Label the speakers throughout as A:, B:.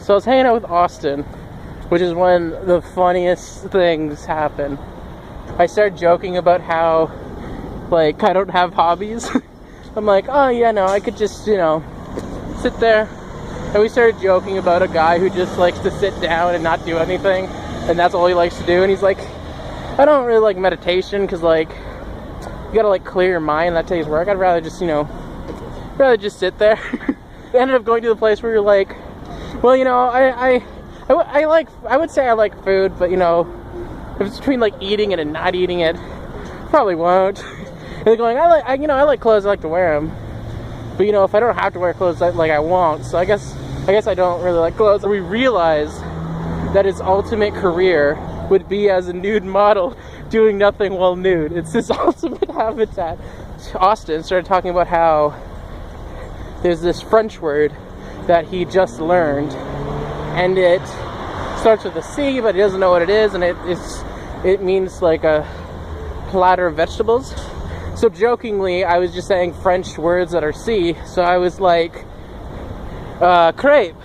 A: So I was hanging out with Austin, which is when the funniest things happen. I started joking about how, like, I don't have hobbies. I'm like, oh yeah, no, I could just, you know, sit there. And we started joking about a guy who just likes to sit down and not do anything, and that's all he likes to do. And he's like, I don't really like meditation, because, like, you gotta, like, clear your mind, that takes work. I'd rather just, you know, sit there. We ended up going to the place where you're like, well, you know, I would say I like food, but, you know, if it's between, like, eating it and not eating it, probably won't. And they're going, I like clothes, I like to wear them, but, you know, if I don't have to wear clothes, I won't. So I guess I don't really like clothes. We realized that his ultimate career would be as a nude model, doing nothing while nude. It's his ultimate habitat. Austin started talking about how there's this French word that he just learned, and it starts with a C, but he doesn't know what it is, and it means like a platter of vegetables. So jokingly, I was just saying French words that are C. So I was like, crepe.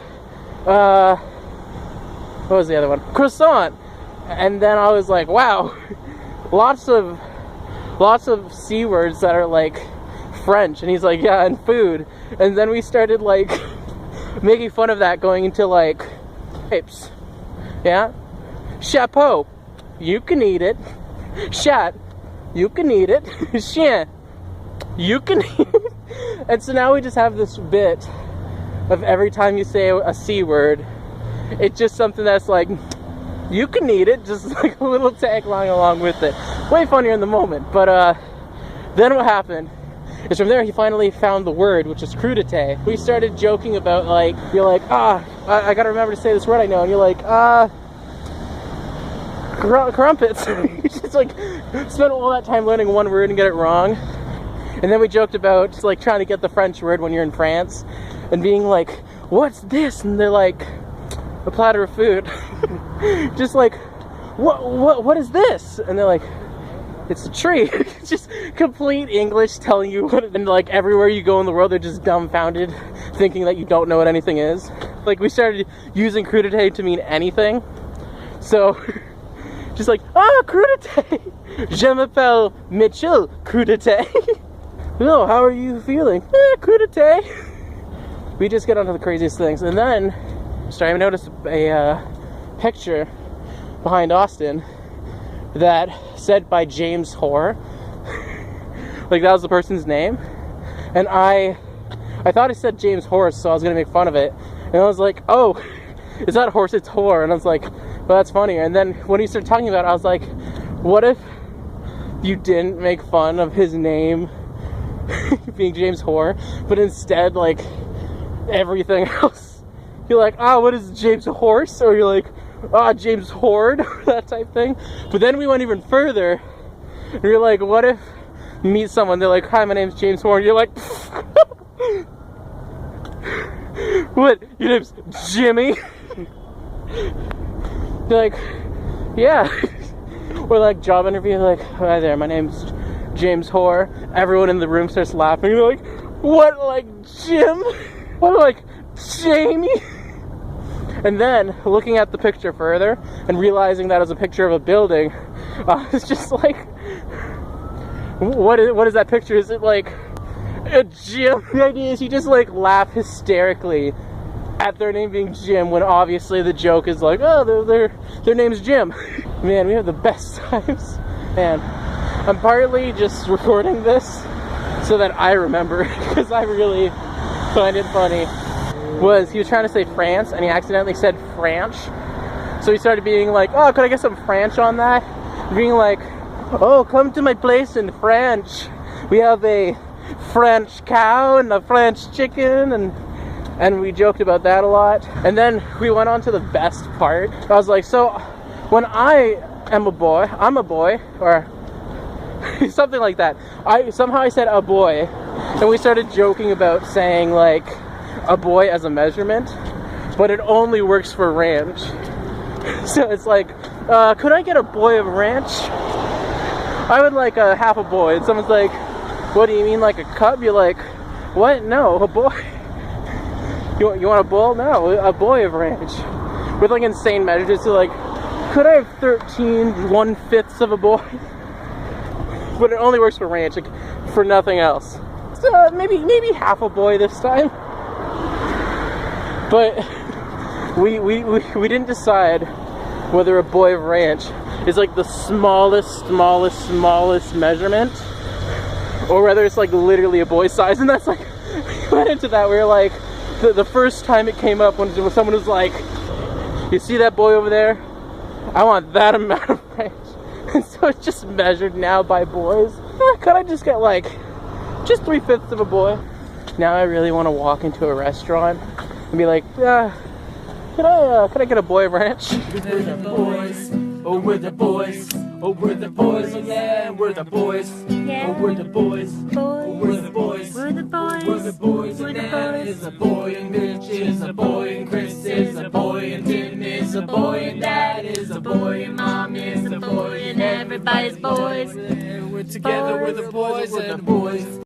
A: What was the other one? Croissant. And then I was like, wow, lots of C words that are like French. And he's like, yeah, and food. And then we started like making fun of that, going into like crepes. Yeah? Chapeau. You can eat it. Chat. You can eat it. Chien. You can eat it. And so now we just have this bit of every time you say a C word, it's just something that's like, you can eat it, just like a little tagline along with it. Way funnier in the moment. But then what happened is, from there he finally found the word, which is crudité. We started joking about, like, you're like, I gotta remember to say this word I know, and you're like, crumpets. You just like spent all that time learning one word and get it wrong. And then we joked about like trying to get the French word when you're in France and being like, what's this? And they're like, a platter of food. Just like, what is this? And they're like, it's a tree. Just complete English telling you what. And like everywhere you go in the world, they're just dumbfounded, thinking that you don't know what anything is. Like, we started using crudité to mean anything. So just like, crudité. Je m'appelle Mitchell Crudité. No, how are you feeling? Crudité. We just get onto the craziest things. And then I noticed a picture behind Austin that said by James Hoare. Like, that was the person's name. And I thought it said James Horse, so I was gonna make fun of it. And I was like, oh, it's not horse, it's whore. And I was like, well, that's funnier. And then when he started talking about it, I was like, what if you didn't make fun of his name being James Hoare, but instead, like, everything else? You're like, what is James Horse? Or you're like, James Horde, that type thing. But then we went even further, and you're like, what if you meet someone, they're like, hi, my name's James Horde. You're like, what? Your name's Jimmy? You're like, yeah. Or like job interview, like, hi there, my name's James Hoare. Everyone in the room starts laughing. You're like, what, like Jim? What, like Jamie? And then looking at the picture further and realizing that it was a picture of a building, it's just like, what is that picture? Is it like a gym? The idea is you just like laugh hysterically at their name being Jim, when obviously the joke is like, their name's Jim. Man, we have the best times. Man, I'm partly just recording this so that I remember, because I really find it funny. He was trying to say France, and he accidentally said French. So he started being like, could I get some French on that? Being like, come to my place in French. We have a French cow and a French chicken, and we joked about that a lot. And then we went on to the best part. I was like, so when I am a boy, I'm a boy, or something like that. I said a boy, and we started joking about saying like a boy as a measurement, but it only works for ranch. So it's like, could I get a boy of ranch? I would like a half a boy. And someone's like, what do you mean, like a cub? You're like, what? No, a boy. You want a bull? No, a boy of ranch. With like insane measures. So like, could I have 13 1/5 of a boy? But it only works for ranch, like for nothing else. So maybe half a boy this time. But we didn't decide whether a boy of ranch is like the smallest measurement, or whether it's like literally a boy size. And that's like, we went into that, we were like, the first time it came up when someone was like, you see that boy over there? I want that amount of ranch. And so it's just measured now by boys. Could I just get like, just 3/5 of a boy? Now I really want to walk into a restaurant and be like, could I get a boy of ranch?
B: We're the boys, oh we're the boys, oh we're the boys, oh yeah, we're the boys,
C: Yeah.
B: oh we're the boys, oh we're the boys,
C: We're the boys.
B: we're the boys,
C: We're
B: and
C: the
B: Dan
C: boys.
B: is a boy, and Mitch is a boy, and Chris is a boy, and Tim is a boy, and Dad is a boy, and Mom is a boy,
C: And everybody's boys.
B: We're together, we're the boys, and the boys.